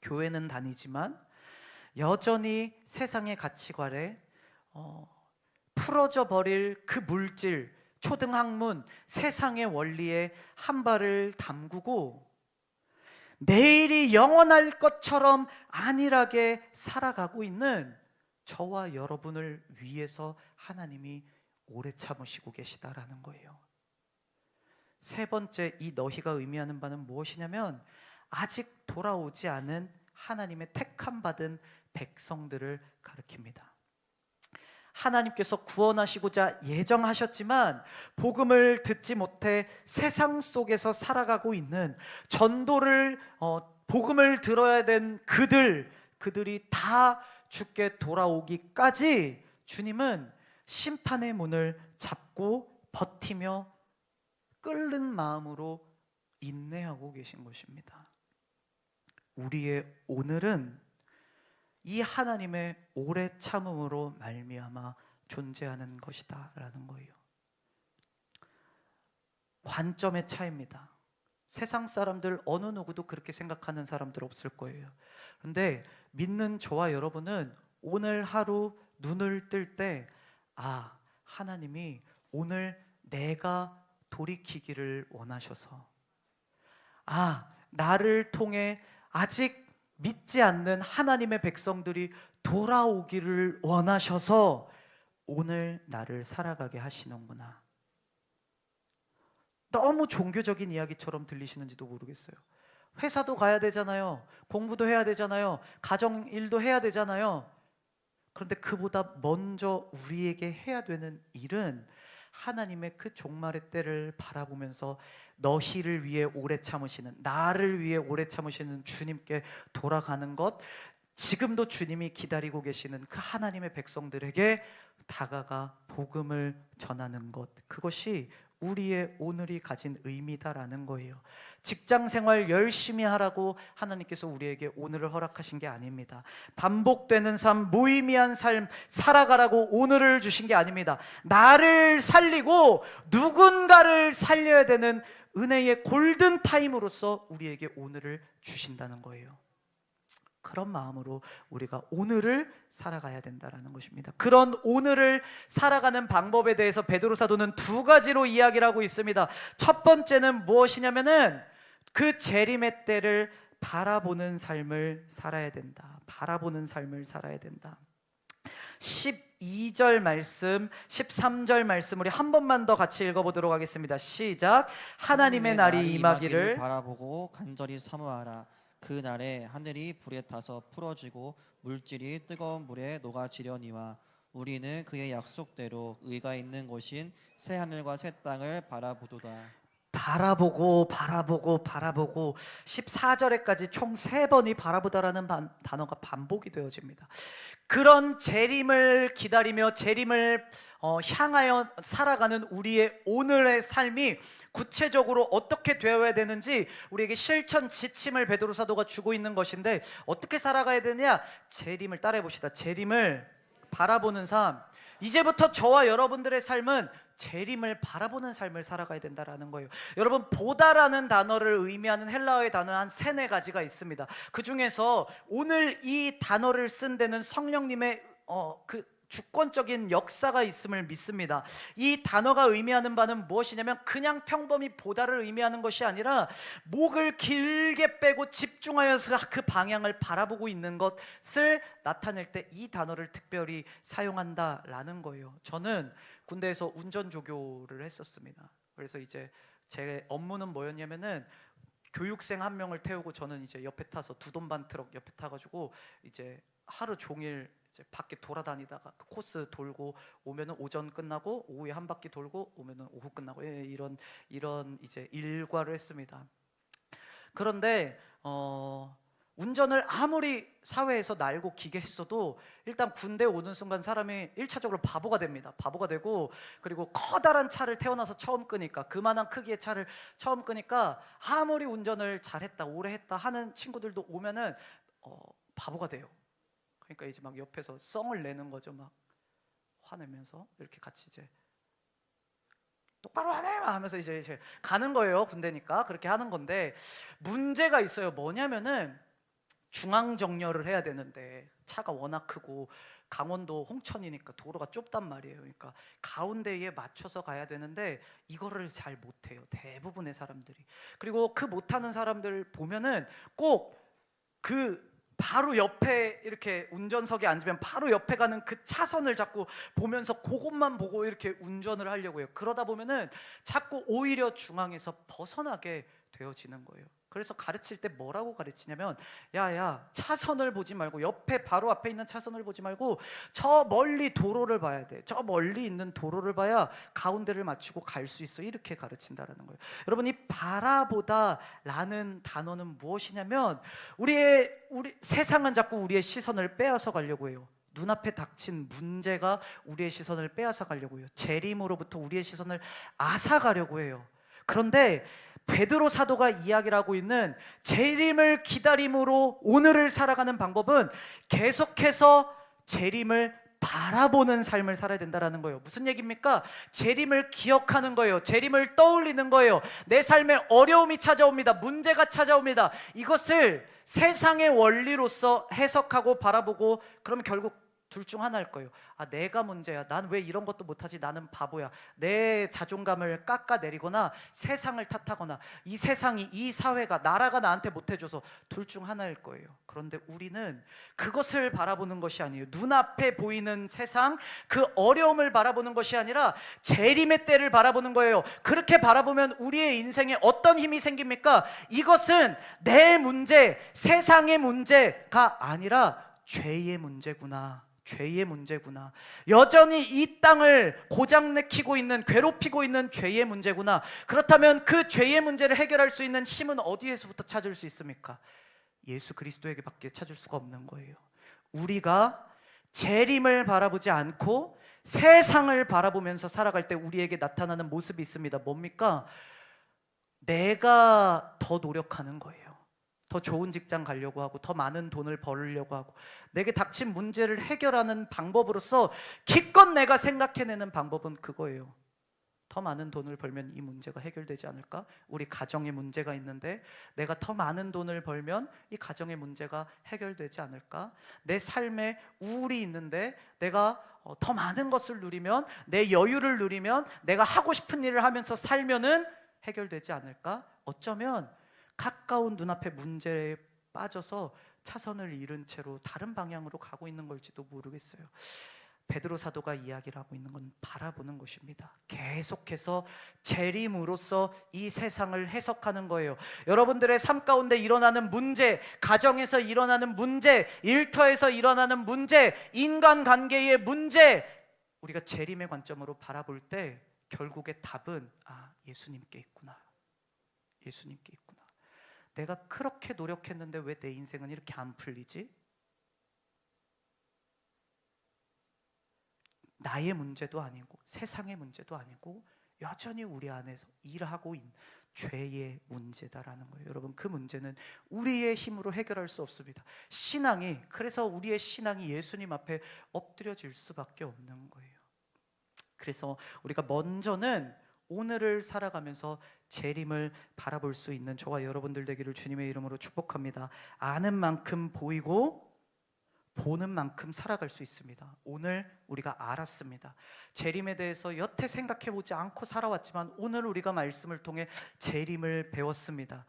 교회는 다니지만 여전히 세상의 가치관에 풀어져 버릴 그 물질, 초등학문, 세상의 원리에 한 발을 담그고 내일이 영원할 것처럼 안일하게 살아가고 있는 저와 여러분을 위해서 하나님이 오래 참으시고 계시다라는 거예요. 세 번째, 이 너희가 의미하는 바는 무엇이냐면 아직 돌아오지 않은 하나님의 택함 받은 백성들을 가리킵니다. 하나님께서 구원하시고자 예정하셨지만 복음을 듣지 못해 세상 속에서 살아가고 있는, 전도를 복음을 들어야 된 그들이 다 주께 돌아오기까지 주님은 심판의 문을 잡고 버티며 끓는 마음으로 인내하고 계신 것입니다. 우리의 오늘은 이 하나님의 오래 참음으로 말미암아 존재하는 것이다 라는 거예요. 관점의 차이입니다. 세상 사람들 어느 누구도 그렇게 생각하는 사람들 없을 거예요. 그런데 믿는 저와 여러분은 오늘 하루 눈을 뜰 때 하나님이 오늘 내가 돌이키기를 원하셔서, 나를 통해 아직 믿지 않는 하나님의 백성들이 돌아오기를 원하셔서 오늘 나를 살아가게 하시는구나. 너무 종교적인 이야기처럼 들리시는지도 모르겠어요. 회사도 가야 되잖아요. 공부도 해야 되잖아요. 가정 일도 해야 되잖아요. 그런데 그보다 먼저 우리에게 해야 되는 일은 하나님의 그 종말의 때를 바라보면서 너희를 위해 오래 참으시는, 나를 위해 오래 참으시는 주님께 돌아가는 것, 지금도 주님이 기다리고 계시는 그 하나님의 백성들에게 다가가 복음을 전하는 것, 그것이 우리의 오늘이 가진 의미다라는 거예요. 직장 생활 열심히 하라고 하나님께서 우리에게 오늘을 허락하신 게 아닙니다. 반복되는 삶, 무의미한 삶 살아가라고 오늘을 주신 게 아닙니다. 나를 살리고 누군가를 살려야 되는 은혜의 골든 타임으로서 우리에게 오늘을 주신다는 거예요. 그런 마음으로 우리가 오늘을 살아가야 된다는 것입니다. 그런 오늘을 살아가는 방법에 대해서 베드로 사도는 두 가지로 이야기를 하고 있습니다. 첫 번째는 무엇이냐면은 그 재림의 때를 바라보는 삶을 살아야 된다. 바라보는 삶을 살아야 된다. 12절 말씀, 13절 말씀 우리 한 번만 더 같이 읽어보도록 하겠습니다. 시작. 하나님의 날이 임하기를 바라보고 간절히 사모하라. 그 날에 하늘이 불에 타서 풀어지고 물질이 뜨거운 물에 녹아지려니와 우리는 그의 약속대로 의가 있는 곳인 새 하늘과 새 땅을 바라보도다. 바라보고 14절에까지 총 3번이 바라보다라는 단어가 반복이 되어집니다. 그런 재림을 기다리며 재림을 향하여 살아가는 우리의 오늘의 삶이 구체적으로 어떻게 되어야 되는지 우리에게 실천 지침을 베드로 사도가 주고 있는 것인데, 어떻게 살아가야 되냐? 재림을 따라해 봅시다. 재림을 바라보는 삶. 이제부터 저와 여러분들의 삶은 재림을 바라보는 삶을 살아가야 된다라는 거예요. 여러분, 보다라는 단어를 의미하는 헬라어의 단어 한 3-4가지가 있습니다. 그 중에서 오늘 이 단어를 쓴 데는 성령님의 그 주권적인 역사가 있음을 믿습니다. 이 단어가 의미하는 바는 무엇이냐면, 그냥 평범히 보다를 의미하는 것이 아니라 목을 길게 빼고 집중하여서 그 방향을 바라보고 있는 것을 나타낼 때 이 단어를 특별히 사용한다라는 거예요. 저는 군대에서 운전조교를 했었습니다. 그래서 이제 제 업무는 뭐였냐면은 교육생 1명을 태우고 저는 이제 옆에 타서 두돈반 트럭 옆에 타가지고 이제 하루 종일 이제 밖에 돌아다니다가 그 코스 돌고 오면은 오전 끝나고 오후에 한 바퀴 돌고 오면은 오후 끝나고, 이런 이제 일과를 했습니다. 그런데 운전을 아무리 사회에서 날고 기게 했어도 일단 군대 오는 순간 사람이 1차적으로 바보가 됩니다. 바보가 되고, 그리고 커다란 차를 태어나서 처음 끄니까, 그만한 크기의 차를 처음 끄니까 아무리 운전을 잘했다 오래 했다 하는 친구들도 오면은 바보가 돼요. 그러니까 이제 막 옆에서 썽을 내는 거죠. 막 화내면서 이렇게 같이 이제 똑바로 하네 하면서 이제 가는 거예요. 군대니까 그렇게 하는 건데, 문제가 있어요. 뭐냐면은 중앙정렬을 해야 되는데 차가 워낙 크고 강원도 홍천이니까 도로가 좁단 말이에요. 그러니까 가운데에 맞춰서 가야 되는데 이거를 잘 못해요, 대부분의 사람들이. 그리고 그 못하는 사람들 보면은 꼭 그 바로 옆에 이렇게 운전석에 앉으면 바로 옆에 가는 그 차선을 자꾸 보면서 그것만 보고 이렇게 운전을 하려고 해요. 그러다 보면은 자꾸 오히려 중앙에서 벗어나게 되어지는 거예요. 그래서 가르칠 때 뭐라고 가르치냐면, 야야, 차선을 보지 말고, 옆에 바로 앞에 있는 차선을 보지 말고 저 멀리 도로를 봐야 돼. 저 멀리 있는 도로를 봐야 가운데를 맞추고 갈 수 있어. 이렇게 가르친다라는 거예요. 여러분, 이 바라보다라는 단어는 무엇이냐면, 우리 세상은 자꾸 우리의 시선을 빼앗아 가려고 해요. 눈앞에 닥친 문제가 우리의 시선을 빼앗아 가려고 해요. 재림으로부터 우리의 시선을 앗아가려고 해요. 그런데 베드로 사도가 이야기를 하고 있는 재림을 기다림으로 오늘을 살아가는 방법은 계속해서 재림을 바라보는 삶을 살아야 된다는 거예요. 무슨 얘기입니까? 재림을 기억하는 거예요. 재림을 떠올리는 거예요. 내 삶에 어려움이 찾아옵니다. 문제가 찾아옵니다. 이것을 세상의 원리로서 해석하고 바라보고, 그러면 결국 둘 중 하나일 거예요. 아, 내가 문제야. 난 왜 이런 것도 못하지? 나는 바보야. 내 자존감을 깎아내리거나 세상을 탓하거나 이 세상이, 이 사회가, 나라가 나한테 못해줘서, 둘 중 하나일 거예요. 그런데 우리는 그것을 바라보는 것이 아니에요. 눈앞에 보이는 세상, 그 어려움을 바라보는 것이 아니라 재림의 때를 바라보는 거예요. 그렇게 바라보면 우리의 인생에 어떤 힘이 생깁니까? 이것은 내 문제, 세상의 문제가 아니라 죄의 문제구나. 죄의 문제구나. 여전히 이 땅을 고장내키고 있는, 괴롭히고 있는 죄의 문제구나. 그렇다면 그 죄의 문제를 해결할 수 있는 힘은 어디에서부터 찾을 수 있습니까? 예수 그리스도에게밖에 찾을 수가 없는 거예요. 우리가 재림을 바라보지 않고 세상을 바라보면서 살아갈 때 우리에게 나타나는 모습이 있습니다. 뭡니까? 내가 더 노력하는 거예요. 더 좋은 직장 가려고 하고, 더 많은 돈을 벌려고 하고, 내게 닥친 문제를 해결하는 방법으로서 기껏 내가 생각해내는 방법은 그거예요. 더 많은 돈을 벌면 이 문제가 해결되지 않을까? 우리 가정에 문제가 있는데 내가 더 많은 돈을 벌면 이 가정의 문제가 해결되지 않을까? 내 삶에 우울이 있는데 내가 더 많은 것을 누리면, 내 여유를 누리면, 내가 하고 싶은 일을 하면서 살면은 해결되지 않을까? 어쩌면 가까운 눈앞의 문제에 빠져서 차선을 잃은 채로 다른 방향으로 가고 있는 걸지도 모르겠어요. 베드로 사도가 이야기를 하고 있는 건 바라보는 것입니다. 계속해서 재림으로써 이 세상을 해석하는 거예요. 여러분들의 삶 가운데 일어나는 문제, 가정에서 일어나는 문제, 일터에서 일어나는 문제, 인간관계의 문제, 우리가 재림의 관점으로 바라볼 때 결국의 답은 예수님께 있구나. 예수님께 있구나. 내가 그렇게 노력했는데 왜 내 인생은 이렇게 안 풀리지? 나의 문제도 아니고 세상의 문제도 아니고 여전히 우리 안에서 일하고 있는 죄의 문제다라는 거예요. 여러분, 그 문제는 우리의 힘으로 해결할 수 없습니다. 그래서 우리의 신앙이 예수님 앞에 엎드려질 수밖에 없는 거예요. 그래서 우리가 먼저는 오늘을 살아가면서 재림을 바라볼 수 있는 저와 여러분들 되기를 주님의 이름으로 축복합니다. 아는 만큼 보이고 보는 만큼 살아갈 수 있습니다. 오늘 우리가 알았습니다. 재림에 대해서 여태 생각해보지 않고 살아왔지만 오늘 우리가 말씀을 통해 재림을 배웠습니다.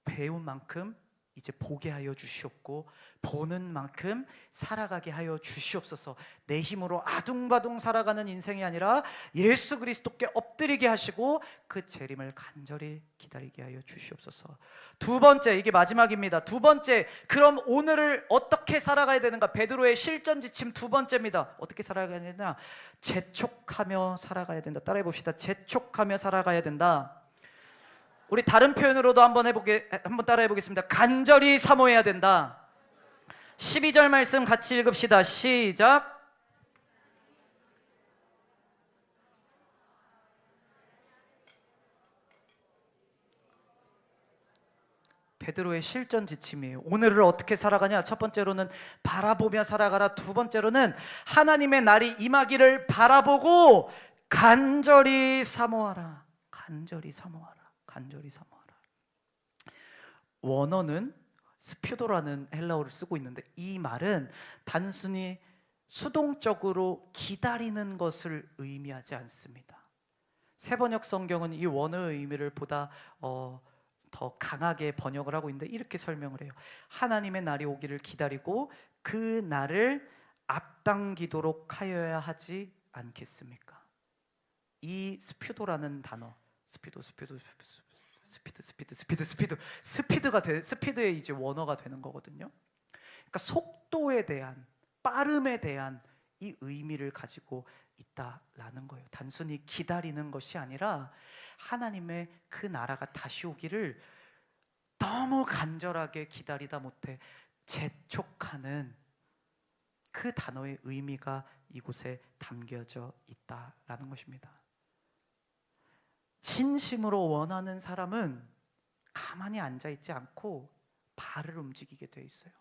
배운 만큼 이제 보게 하여 주시옵고 보는 만큼 살아가게 하여 주시옵소서. 내 힘으로 아둥바둥 살아가는 인생이 아니라 예수 그리스도께 엎드리게 하시고 그 재림을 간절히 기다리게 하여 주시옵소서. 두 번째, 이게 마지막입니다. 두 번째, 그럼 오늘을 어떻게 살아가야 되는가? 베드로의 실전 지침 두 번째입니다. 어떻게 살아가야 되냐? 재촉하며 살아가야 된다. 따라해 봅시다. 재촉하며 살아가야 된다. 우리 다른 표현으로도 한번 따라해 보겠습니다. 간절히 사모해야 된다. 12절 말씀 같이 읽읍시다. 시작. 베드로의 실전 지침이에요. 오늘을 어떻게 살아가냐? 첫 번째로는 바라보며 살아가라. 두 번째로는 하나님의 날이 임하기를 바라보고 간절히 사모하라. 간절히 사모하라. 간절히 사모하라. 원어는 스퓨도라는 헬라어를 쓰고 있는데 이 말은 단순히 수동적으로 기다리는 것을 의미하지 않습니다. 새번역 성경은 이 원어의 의미를 보다 더 강하게 번역을 하고 있는데 이렇게 설명을 해요. 하나님의 날이 오기를 기다리고 그 날을 앞당기도록 하여야 하지 않겠습니까? 이 스퓨도라는 단어, 스피드의 이제 원어가 되는 거거든요. 그러니까 속도에 대한, 빠름에 대한 이 의미를 가지고 있다라는 거예요. 단순히 기다리는 것이 아니라 하나님의 그 나라가 다시 오기를 너무 간절하게 기다리다 못해 재촉하는 그 단어의 의미가 이곳에 담겨져 있다라는 것입니다. 진심으로 원하는 사람은 가만히 앉아있지 않고 발을 움직이게 돼 있어요.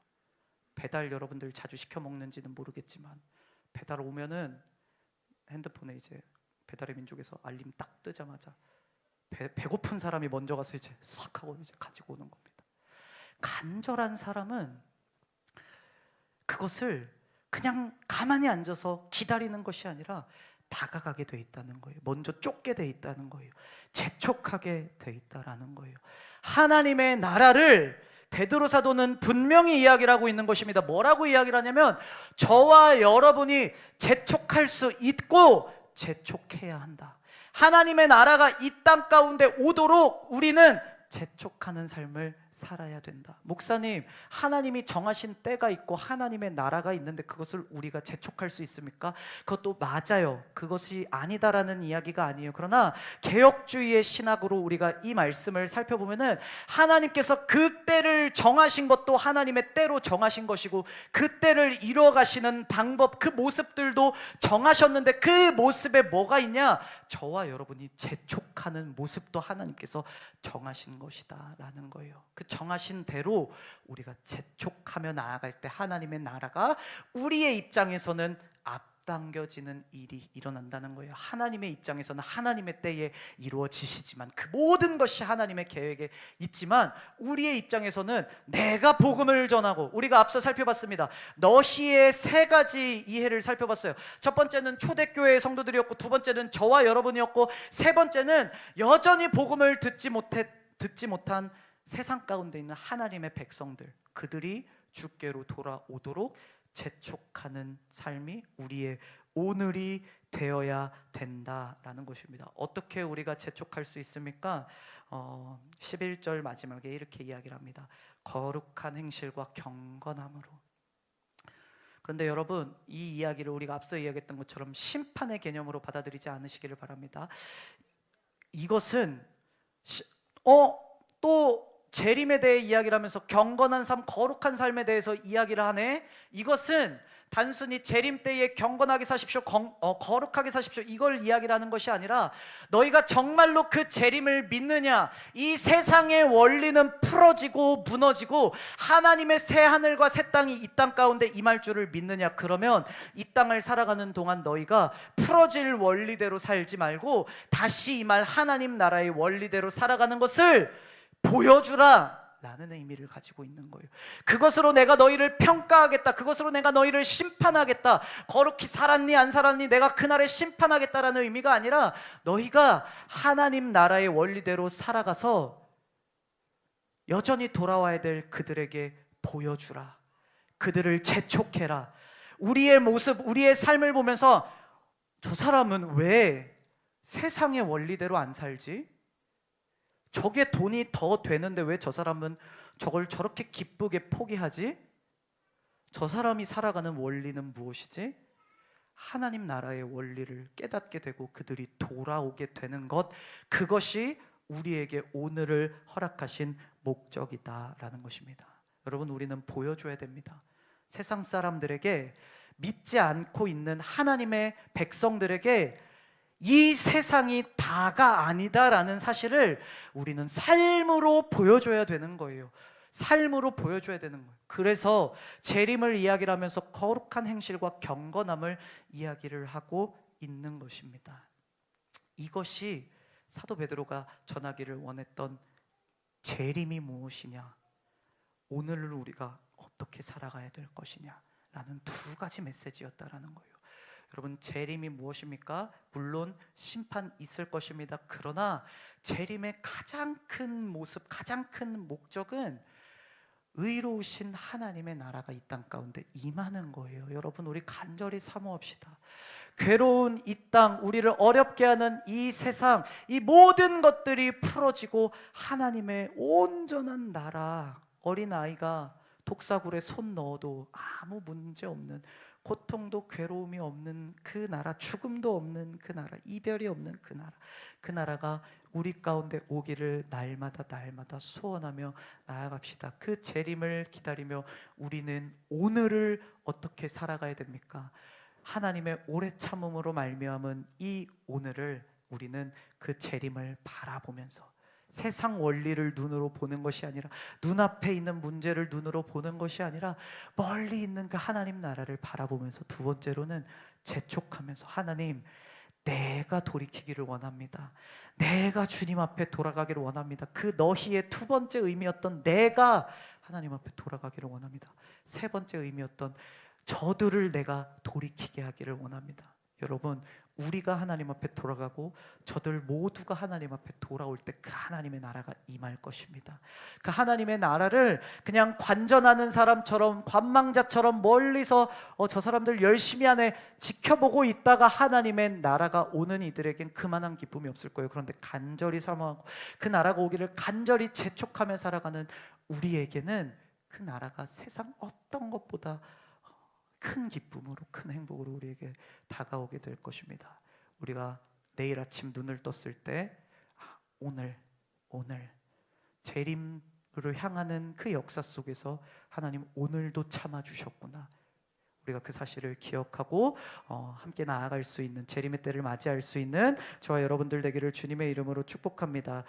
배달 여러분들 자주 시켜 먹는지는 모르겠지만 배달 오면은 핸드폰에 이제 배달의 민족에서 알림 딱 뜨자마자 배고픈 사람이 먼저 가서 이제 싹 하고 이제 가지고 오는 겁니다. 간절한 사람은 그것을 그냥 가만히 앉아서 기다리는 것이 아니라 다가가게 돼 있다는 거예요. 먼저 쫓게 돼 있다는 거예요. 재촉하게 돼 있다라는 거예요. 하나님의 나라를 베드로 사도는 분명히 이야기를 하고 있는 것입니다. 뭐라고 이야기를 하냐면 저와 여러분이 재촉할 수 있고 재촉해야 한다. 하나님의 나라가 이 땅 가운데 오도록 우리는 재촉하는 삶을 살아야 된다. 목사님, 하나님이 정하신 때가 있고 하나님의 나라가 있는데 그것을 우리가 재촉할 수 있습니까? 그것도 맞아요. 그것이 아니다라는 이야기가 아니에요. 그러나 개혁주의의 신학으로 우리가 이 말씀을 살펴보면은 하나님께서 그 때를 정하신 것도 하나님의 때로 정하신 것이고 그 때를 이루어가시는 방법, 그 모습들도 정하셨는데 그 모습에 뭐가 있냐? 저와 여러분이 재촉하는 모습도 하나님께서 정하신 것이다 라는 거예요. 그 정하신 대로 우리가 재촉하며 나아갈 때 하나님의 나라가 우리의 입장에서는 앞당겨지는 일이 일어난다는 거예요. 하나님의 입장에서는 하나님의 때에 이루어지시지만 그 모든 것이 하나님의 계획에 있지만 우리의 입장에서는 내가 복음을 전하고, 우리가 앞서 살펴봤습니다. 너희의 세 가지 이해를 살펴봤어요. 첫 번째는 초대교회의 성도들이었고, 두 번째는 저와 여러분이었고, 세 번째는 여전히 복음을 듣지 못한 세상 가운데 있는 하나님의 백성들, 그들이 주께로 돌아오도록 재촉하는 삶이 우리의 오늘이 되어야 된다라는 것입니다. 어떻게 우리가 재촉할 수 있습니까? 11절 마지막에 이렇게 이야기를 합니다. 거룩한 행실과 경건함으로. 그런데 여러분, 이 이야기를 우리가 앞서 이야기했던 것처럼 심판의 개념으로 받아들이지 않으시기를 바랍니다. 이것은 또 재림에 대해 이야기를 하면서 경건한 삶, 거룩한 삶에 대해서 이야기를 하네. 이것은 단순히 재림 때에 경건하게 사십시오, 거룩하게 사십시오, 이걸 이야기를 하는 것이 아니라 너희가 정말로 그 재림을 믿느냐, 이 세상의 원리는 풀어지고 무너지고 하나님의 새 하늘과 새 땅이 이 땅 가운데 임할 줄을 믿느냐, 그러면 이 땅을 살아가는 동안 너희가 풀어질 원리대로 살지 말고 다시 임할 하나님 나라의 원리대로 살아가는 것을 보여주라 라는 의미를 가지고 있는 거예요. 그것으로 내가 너희를 평가하겠다, 그것으로 내가 너희를 심판하겠다, 거룩히 살았니 안 살았니 내가 그날에 심판하겠다라는 의미가 아니라 너희가 하나님 나라의 원리대로 살아가서 여전히 돌아와야 될 그들에게 보여주라, 그들을 재촉해라. 우리의 모습, 우리의 삶을 보면서 저 사람은 왜 세상의 원리대로 안 살지? 저게 돈이 더 되는데 왜 저 사람은 저걸 저렇게 기쁘게 포기하지? 저 사람이 살아가는 원리는 무엇이지? 하나님 나라의 원리를 깨닫게 되고 그들이 돌아오게 되는 것, 그것이 우리에게 오늘을 허락하신 목적이다라는 것입니다. 여러분, 우리는 보여줘야 됩니다. 세상 사람들에게, 믿지 않고 있는 하나님의 백성들에게 이 세상이 다가 아니다라는 사실을 우리는 삶으로 보여줘야 되는 거예요. 삶으로 보여줘야 되는 거예요. 그래서 재림을 이야기를 하면서 거룩한 행실과 경건함을 이야기를 하고 있는 것입니다. 이것이 사도 베드로가 전하기를 원했던 재림이 무엇이냐, 오늘을 우리가 어떻게 살아가야 될 것이냐라는 두 가지 메시지였다라는 거예요. 여러분, 재림이 무엇입니까? 물론 심판 있을 것입니다. 그러나 재림의 가장 큰 모습, 가장 큰 목적은 의로우신 하나님의 나라가 이 땅 가운데 임하는 거예요. 여러분, 우리 간절히 사모합시다. 괴로운 이 땅, 우리를 어렵게 하는 이 세상, 이 모든 것들이 풀어지고 하나님의 온전한 나라, 어린아이가 독사굴에 손 넣어도 아무 문제 없는, 고통도 괴로움이 없는 그 나라, 죽음도 없는 그 나라, 이별이 없는 그 나라, 그 나라가 우리 가운데 오기를 날마다 날마다 소원하며 나아갑시다. 그 재림을 기다리며 우리는 오늘을 어떻게 살아가야 됩니까? 하나님의 오래 참음으로 말미암은 이 오늘을 우리는 그 재림을 바라보면서 세상 원리를 눈으로 보는 것이 아니라, 눈앞에 있는 문제를 눈으로 보는 것이 아니라 멀리 있는 그 하나님 나라를 바라보면서, 두 번째로는 재촉하면서, 하나님, 내가 돌이키기를 원합니다. 내가 주님 앞에 돌아가기를 원합니다. 그 너희의 두 번째 의미였던 내가 하나님 앞에 돌아가기를 원합니다. 세 번째 의미였던 저들을 내가 돌이키게 하기를 원합니다. 여러분, 우리가 하나님 앞에 돌아가고 저들 모두가 하나님 앞에 돌아올 때 그 하나님의 나라가 임할 것입니다. 그 하나님의 나라를 그냥 관전하는 사람처럼, 관망자처럼 멀리서 저 사람들 열심히 하네 지켜보고 있다가 하나님의 나라가 오는 이들에겐 그만한 기쁨이 없을 거예요. 그런데 간절히 사모하고 그 나라가 오기를 간절히 재촉하며 살아가는 우리에게는 그 나라가 세상 어떤 것보다 큰 기쁨으로, 큰 행복으로 우리에게 다가오게 될 것입니다. 우리가 내일 아침 눈을 떴을 때 오늘 재림으로 향하는 그 역사 속에서 하나님 오늘도 참아주셨구나, 우리가 그 사실을 기억하고 함께 나아갈 수 있는, 재림의 때를 맞이할 수 있는 저와 여러분들 되기를 주님의 이름으로 축복합니다.